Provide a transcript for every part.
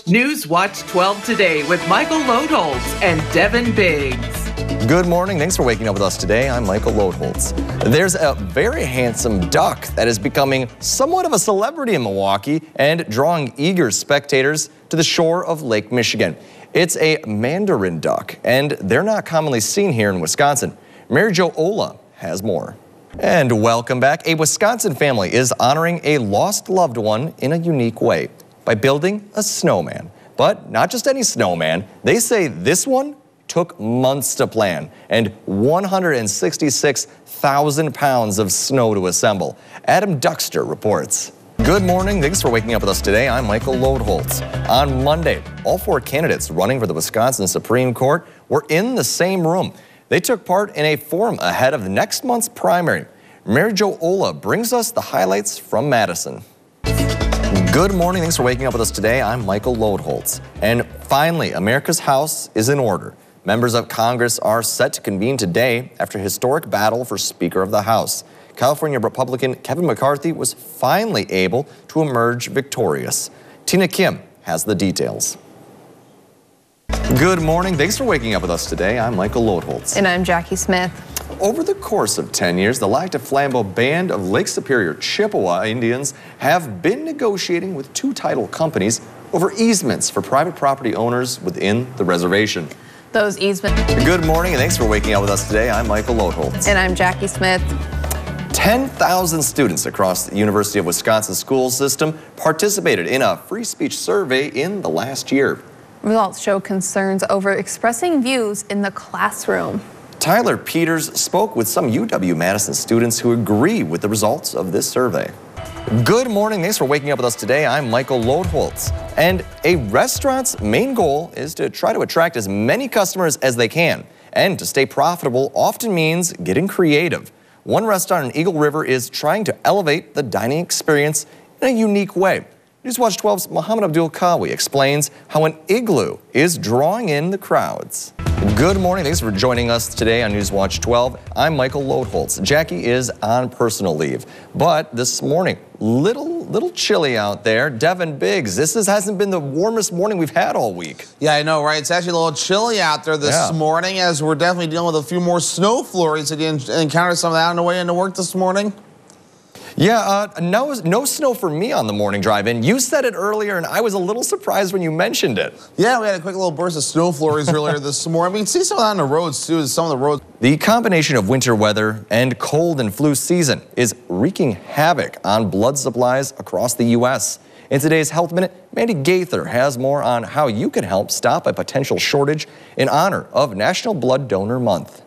Newswatch 12 today with Michael Lodholz and Devin Biggs. Good morning. Thanks for waking up with us today. I'm Michael Lodholz. There's a very handsome duck that is becoming somewhat of a celebrity in Milwaukee and drawing eager spectators to the shore of Lake Michigan. It's a mandarin duck, and they're not commonly seen here in Wisconsin. Mary Jo Ola has more. And welcome back. A Wisconsin family is honoring a lost loved one in a unique way by building a snowman. But not just any snowman. They say this one took months to plan and 166,000 pounds of snow to assemble. Adam Duxter reports. Good morning. Thanks for waking up with us today. I'm Michael Lodholz. On Monday, all 4 candidates running for the Wisconsin Supreme Court were in the same room. They took part in a forum ahead of next month's primary. Mary Jo Ola brings us the highlights from Madison. Good morning. Thanks for waking up with us today. I'm Michael Lodholz. And finally, America's House is in order. Members of Congress are set to convene today after a historic battle for Speaker of the House. California Republican Kevin McCarthy was finally able to emerge victorious. Tina Kim has the details. Good morning. Thanks for waking up with us today. I'm Michael Lodholz. And I'm Jackie Smith. Over the course of 10 years, the Lac du Flambeau Band of Lake Superior Chippewa Indians have been negotiating with 2 title companies over easements for private property owners within the reservation. Those easements. Good morning, and thanks for waking up with us today. I'm Michael Lodholz. And I'm Jackie Smith. 10,000 students across the University of Wisconsin school system participated in a free speech survey in the last year. Results show concerns over expressing views in the classroom. Tyler Peters spoke with some UW-Madison students who agree with the results of this survey. Good morning. Thanks for waking up with us today. I'm Michael Lodholz. And a restaurant's main goal is to try to attract as many customers as they can. And to stay profitable often means getting creative. One restaurant in Eagle River is trying to elevate the dining experience in a unique way. Newswatch 12's Mohammed Abdul Kawi explains how an igloo is drawing in the crowds. Good morning. Thanks for joining us today on Newswatch 12. I'm Michael Lodholz. Jackie is on personal leave, but this morning, little chilly out there. Devin Biggs, this hasn't been the warmest morning we've had all week. Yeah, I know, right? It's actually a little chilly out there this morning, as we're definitely dealing with a few more snow flurries. Did you encounter some of that on the way into work this morning? Yeah, no snow for me on the morning drive in. You said it earlier, and I was a little surprised when you mentioned it. Yeah, we had a quick little burst of snow flurries earlier this morning. We can see some of that on the roads, too. Some of the roads. The combination of winter weather and cold and flu season is wreaking havoc on blood supplies across the U.S. In today's Health Minute, Mandy Gaither has more on how you can help stop a potential shortage in honor of National Blood Donor Month.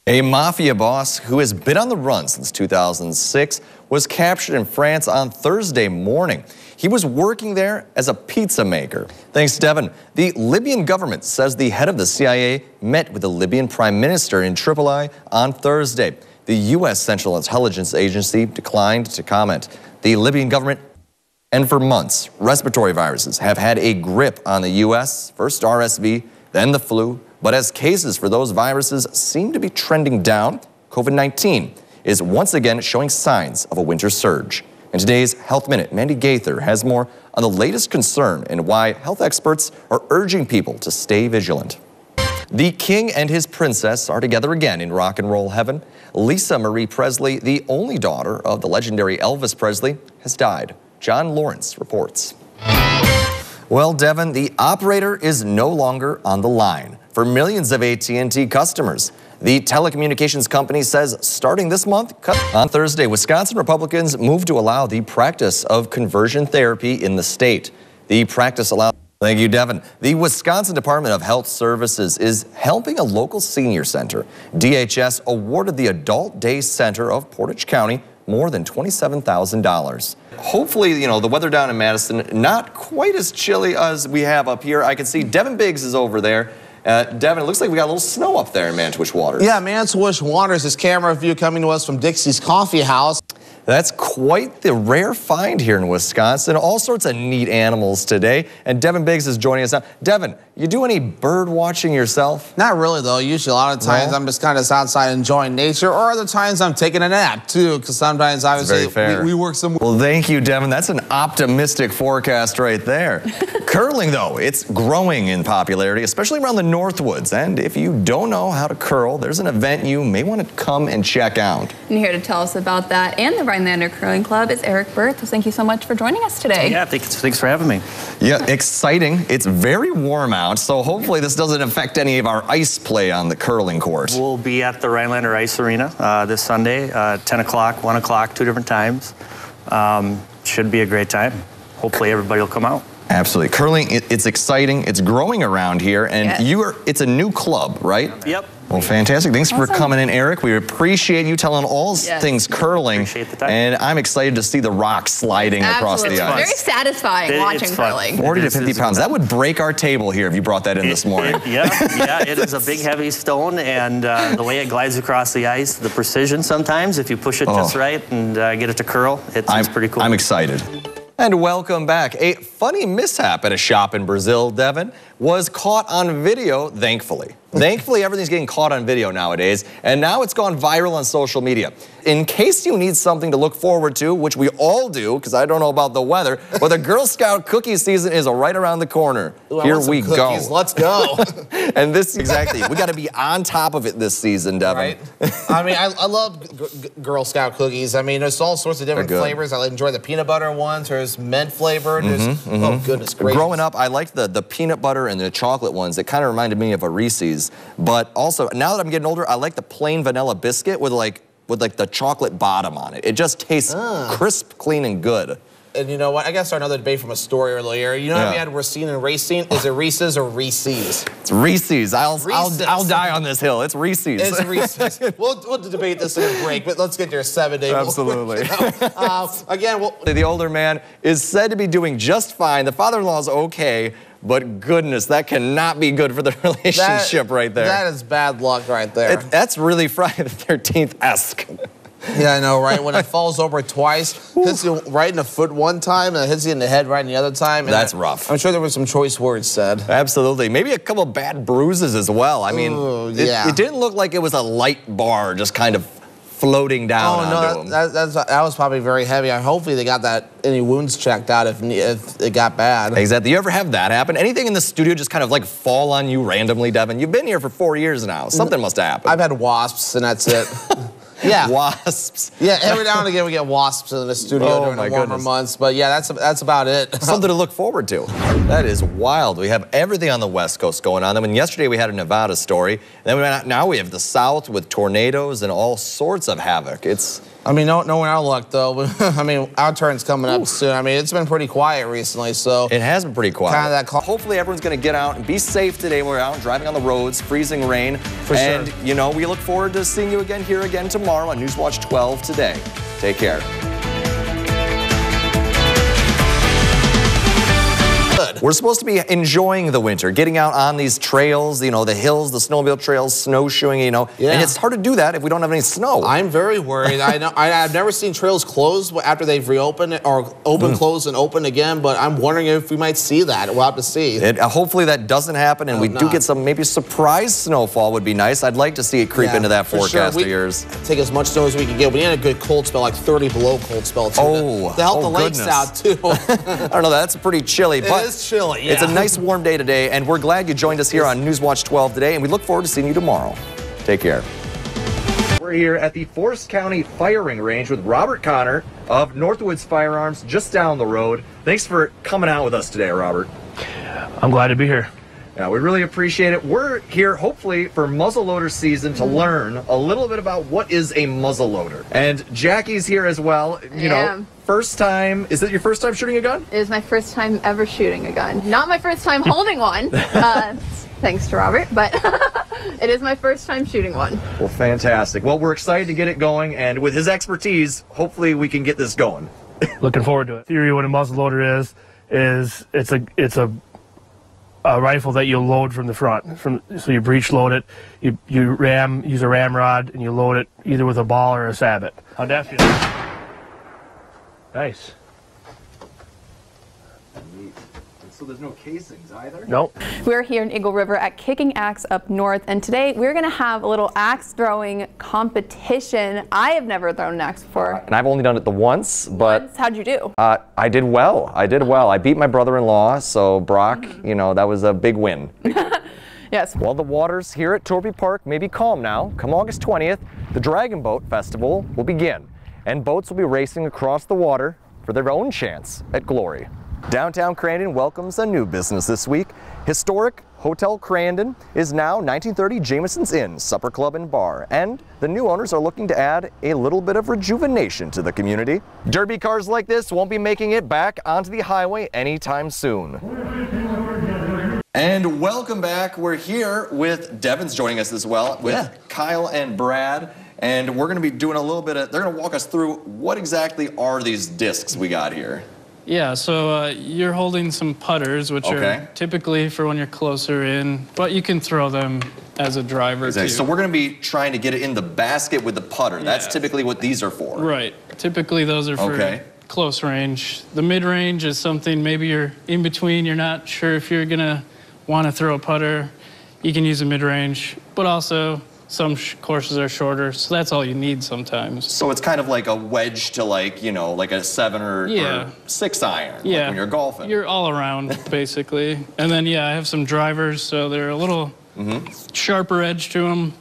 A mafia boss who has been on the run since 2006 was captured in France on Thursday morning. He was working there as a pizza maker. Thanks, Devin. The Libyan government says the head of the CIA met with the Libyan prime minister in Tripoli on Thursday. The U.S. Central Intelligence Agency declined to comment. The Libyan government, and for months, respiratory viruses have had a grip on the U.S., first RSV, then the flu. But as cases for those viruses seem to be trending down, COVID-19 is once again showing signs of a winter surge. In today's Health Minute, Mandy Gaither has more on the latest concern and why health experts are urging people to stay vigilant. The king and his princess are together again in rock and roll heaven. Lisa Marie Presley, the only daughter of the legendary Elvis Presley, has died. John Lawrence reports. Well, Devin, the operator is no longer on the line for millions of AT&T customers. The telecommunications company says starting this month, on Thursday, Wisconsin Republicans moved to allow the practice of conversion therapy in the state. The practice allows... Thank you, Devin. The Wisconsin Department of Health Services is helping a local senior center. DHS awarded the Adult Day Center of Portage County more than $27,000. Hopefully, the weather down in Madison, not quite as chilly as we have up here. I can see Devin Biggs is over there. Devin, it looks like we got a little snow up there in Manitowish Waters. Yeah, Manitowish Waters, this camera view coming to us from Dixie's Coffee House. That's quite the rare find here in Wisconsin. All sorts of neat animals today. And Devin Biggs is joining us now. Devin, you do any bird watching yourself? Not really, though. Usually, a lot of times, I'm just kind of outside enjoying nature, or other times I'm taking a nap, too, because sometimes, obviously, we work some... Well, thank you, Devin. That's an optimistic forecast right there. Curling, though, it's growing in popularity, especially around the Northwoods. And if you don't know how to curl, there's an event you may want to come and check out. And here to tell us about that and the Rhinelander Curling Club is Eric Berth. Thank you so much for joining us today. Yeah, thanks for having me. Yeah, exciting. It's very warm out, so hopefully this doesn't affect any of our ice play on the curling court. We'll be at the Rhinelander Ice Arena this Sunday, 10 o'clock, 1 o'clock, 2 different times. Should be a great time. Hopefully everybody will come out. Absolutely. Curling, it's exciting. It's growing around here, and it's a new club, right? Yep. Well, fantastic. Thanks for coming in, Eric. We appreciate you telling all things curling. Appreciate the time. And I'm excited to see the rocks sliding across the ice. Very satisfying watching curling. 40 to 50 pounds. That would break our table here if you brought that in this morning. Yeah, it is a big, heavy stone, and the way it glides across the ice, the precision sometimes, if you push it just right and get it to curl, it's pretty cool. I'm excited. And welcome back. A funny mishap at a shop in Brazil, Devin, was caught on video, thankfully. Thankfully, everything's getting caught on video nowadays, and now it's gone viral on social media. In case you need something to look forward to, which we all do, because I don't know about the weather, but the Girl Scout cookie season is right around the corner. Ooh, Here we go. Let's go. And this, exactly, we got to be on top of it this season, Devin. Right. I mean, I love Girl Scout cookies. I mean, there's all sorts of different flavors. I enjoy the peanut butter ones. There's mint flavored. Oh, goodness gracious. Growing up, I liked the peanut butter and the chocolate ones. It kind of reminded me of a Reese's. But also, now that I'm getting older, I like the plain vanilla biscuit with like the chocolate bottom on it. It just tastes crisp, clean, and good. And you know what? I got to start another debate from a story earlier. You know how we had Racine and Racine? Is it Reese's or Reese's? It's Reese's. I'll die on this hill. It's Reese's. It's Reese's. we'll debate this in a break, but let's get your 7-day. Absolutely. Again, the older man is said to be doing just fine. The father-in-law's okay. But goodness, that cannot be good for the relationship right there. That is bad luck right there. That's really Friday the 13th-esque. Yeah, I know, right? When it falls over twice, hits you right in the foot one time, and it hits you in the head right in the other time. And that's rough. I'm sure there were some choice words said. Absolutely. Maybe a couple bad bruises as well. I mean, it didn't look like it was a light bar just kind of floating down onto him. That was probably very heavy. Hopefully they got any wounds checked out if it got bad. Exactly. You ever have that happen? Anything in the studio just kind of like fall on you randomly, Devin? You've been here for 4 years now. Something must have happened. I've had wasps, and that's it. Yeah. Wasps. Yeah, every now and again we get wasps in the studio during the warmer months. But yeah, that's about it. Something to look forward to. That is wild. We have everything on the West Coast going on. I mean, yesterday we had a Nevada story. And then now we have the South with tornadoes and all sorts of havoc. I mean, knowing our luck, though, I mean, our turn's coming up soon. I mean, it's been pretty quiet recently, so... It has been pretty quiet. Kind of that Hopefully everyone's going to get out and be safe today when we're out driving on the roads, freezing rain. For sure. And, you know, we look forward to seeing you here again tomorrow on Newswatch 12 today. Take care. We're supposed to be enjoying the winter, getting out on these trails, you know, the hills, the snowmobile trails, snowshoeing, you know. Yeah. And it's hard to do that if we don't have any snow. I'm very worried. I've never seen trails closed after they've reopened or open, closed, and open again, but I'm wondering if we might see that. We'll have to see. Hopefully that doesn't happen, and we do get some maybe surprise snowfall would be nice. I'd like to see it creep into that forecast of yours. Take as much snow as we can get. We need a good cold spell, like 30 below cold spell, too, to help the lakes out, too. I don't know, that's pretty chilly. But it is chilly, yeah. It's a nice warm day today, and we're glad you joined us here on Newswatch 12 today, and we look forward to seeing you tomorrow. Take care. We're here at the Forest County Firing Range with Robert Connor of Northwoods Firearms, just down the road. Thanks for coming out with us today, Robert. I'm glad to be here. Yeah, we really appreciate it. We're here, hopefully, for muzzleloader season to learn a little bit about what is a muzzleloader. And Jackie's here as well. You know, first time. Is it your first time shooting a gun? It is my first time ever shooting a gun. Not my first time holding one, thanks to Robert, but it is my first time shooting one. Well, fantastic. Well, we're excited to get it going, and with his expertise, hopefully we can get this going. Looking forward to it. Theory what a muzzleloader is it's a rifle that you load from the front. So you breech load it, you use a ramrod, and you load it either with a ball or a sabot. How deaf you? Nice. So there's no casings either? Nope. We're here in Eagle River at Kicking Axe up north, and today we're going to have a little axe throwing competition. I have never thrown an axe before. And I've only done it the once, but... How'd you do? I did well. I beat my brother-in-law, so Brock, you know, that was a big win. Yes. Well, the waters here at Torby Park may be calm now. Come August 20th, the Dragon Boat Festival will begin, and boats will be racing across the water for their own chance at glory. Downtown Crandon welcomes a new business this week. Historic Hotel Crandon is now 1930 Jameson's Inn Supper Club and Bar, and the new owners are looking to add a little bit of rejuvenation to the community. Derby cars like this won't be making it back onto the highway anytime soon. And welcome back. We're here with Devin's joining us as well, with Kyle and Brad. And we're going to be doing a little bit of, they're going to walk us through what exactly are these discs we got here. Yeah, so you're holding some putters, which are typically for when you're closer in, but you can throw them as a driver too. So we're going to be trying to get it in the basket with the putter. That's typically what these are for. Right. Typically those are for close range. The mid-range is something maybe you're in between, you're not sure if you're going to want to throw a putter. You can use a mid-range, but also some courses are shorter, so that's all you need sometimes. So it's kind of like a wedge to, like, you know, like a 7 or 6 iron, like when you're golfing. You're all around, basically. And then, I have some drivers, so they're a little sharper edge to them,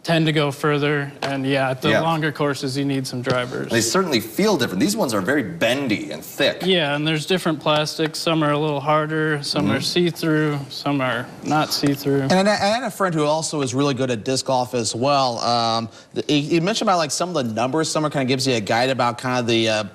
tend to go further. And at the longer courses, you need some drivers. They certainly feel different. These ones are very bendy and thick. Yeah, and there's different plastics. Some are a little harder, some are see-through, some are not see-through. And I had a friend who also is really good at disc golf as well. He mentioned about like some of the numbers. Someone kind of gives you a guide about kind of the,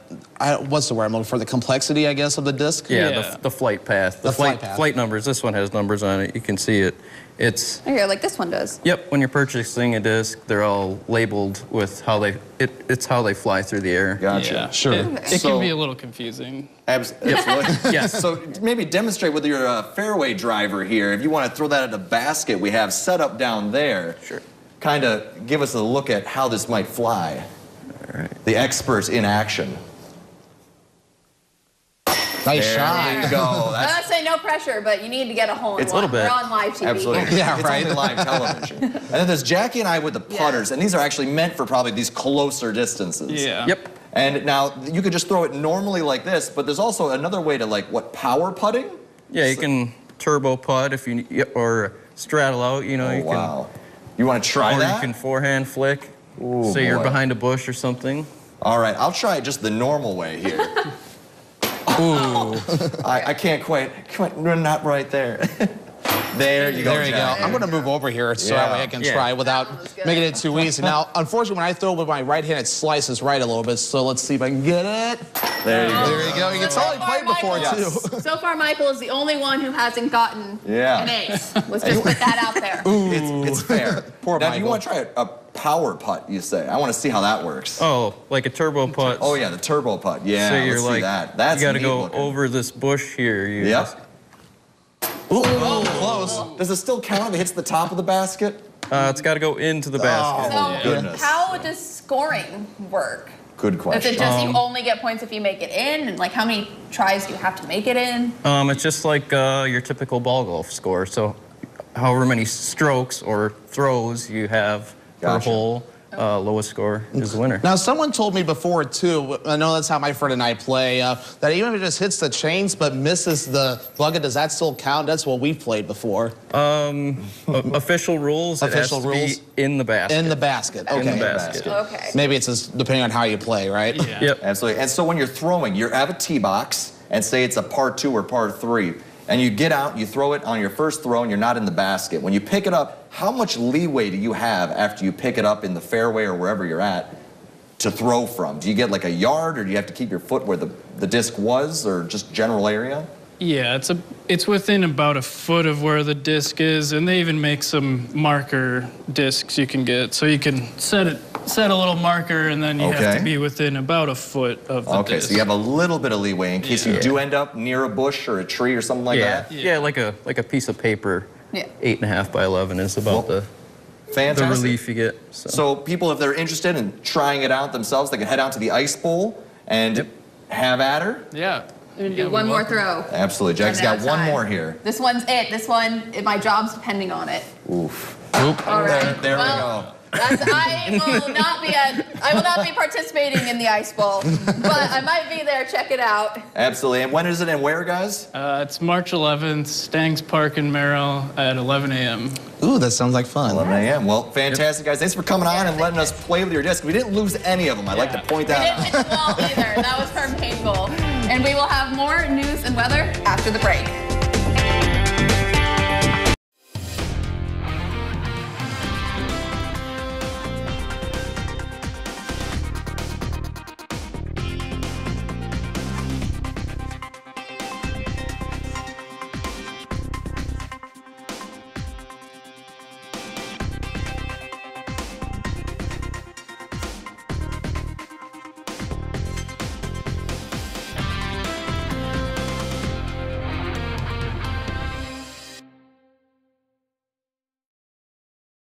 what's the word I'm looking for, the complexity, I guess, of the disc? Yeah, the flight path. The flight numbers, this one has numbers on it. You can see it. It's like this one does. Yep, when you're purchasing a disc, they're all labeled with how they, it's how they fly through the air. Gotcha. Yeah. Sure. It can be a little confusing. Absolutely. Yes. So maybe demonstrate with your fairway driver here. If you want to throw that at a basket we have set up down there. Sure. Kind of give us a look at how this might fly. All right. The expert in action. Nice shot. There you go. I was say no pressure, but you need to get a hole in It's a little bit. We're on live TV. Absolutely. Yeah, it's right. on live television. And then there's Jackie and I with the putters, and these are actually meant for probably these closer distances. Yeah. Yep. And now you could just throw it normally like this, but there's also another way to, like, what, power putting? Yeah, you can turbo putt if you, or straddle out, you know. Oh, wow. You want to try that? Or you can forehand flick. Ooh, say you're behind a bush or something. All right, I'll try it just the normal way here. Ooh. I can't quite, not right there. There you go. There you go. I'm going to move over here so that way I can try without making it too easy. Now, unfortunately, when I throw with my right hand, it slices right a little bit. So let's see if I can get it. There you go. There you go. You can totally play before, too. So far, Michael is the only one who hasn't gotten an ace. Let's just put that out there. It's fair. Poor now, Michael. if you want to try a power putt, you say. I want to see how that works. Oh, like a turbo putt. Oh, yeah, the turbo putt. Yeah, so you're let's like, see that. That's you got to neat go looking. over this bush here. Ooh, close. Does it still count if it hits the top of the basket? It's got to go into the basket. So goodness. how does scoring work? Good question. Is it just you only get points if you make it in? And like how many tries do you have to make it in? It's just like your typical ball golf score. So however many strokes or throws you have per hole, lowest score is the winner. Now, someone told me before, too, I know that's how my friend and I play, that even if it just hits the chains but misses the bucket, does that still count? That's what we've played before. Official rules, it has to be in the basket. In the basket. Okay. In the basket. Okay. Maybe it's just depending on how you play, right? Yeah. Yep. Absolutely. And so when you're throwing, you have a tee box, and say it's a par 2 or par 3, and you get out, you throw it on your first throw, and you're not in the basket. When you pick it up, how much leeway do you have after you pick it up in the fairway or wherever you're at to throw from? Do you get like a yard, or do you have to keep your foot where the disc was, or just general area? Yeah, it's within about a foot of where the disc is, and they even make some marker discs you can get. So you can set a little marker, and then you have to be within about a foot of the disc. So you have a little bit of leeway in case you do end up near a bush or a tree or something like that? Yeah, like a piece of paper. Yeah. 8.5 by 11 is about the relief you get. So people, if they're interested in trying it out themselves, they can head out to the Ice Bowl and have at her. Yeah. I'm gonna do one more throw. Absolutely. Jack's got one more here. This one's it. This one, my job's depending on it. Oof. Oop. All right. There we go. I will not be participating in the ice bowl, but I might be there. Check it out. Absolutely. And when is it and where, guys? It's March 11th, Stangs Park in Merrill at 11 a.m. Ooh, that sounds like fun. 11 a.m. Well, fantastic, guys. Thanks for coming on and letting us play with your disc. We didn't lose any of them. I'd like to point that out. We didn't hit the wall either. That was from painful. And we will have more news and weather after the break.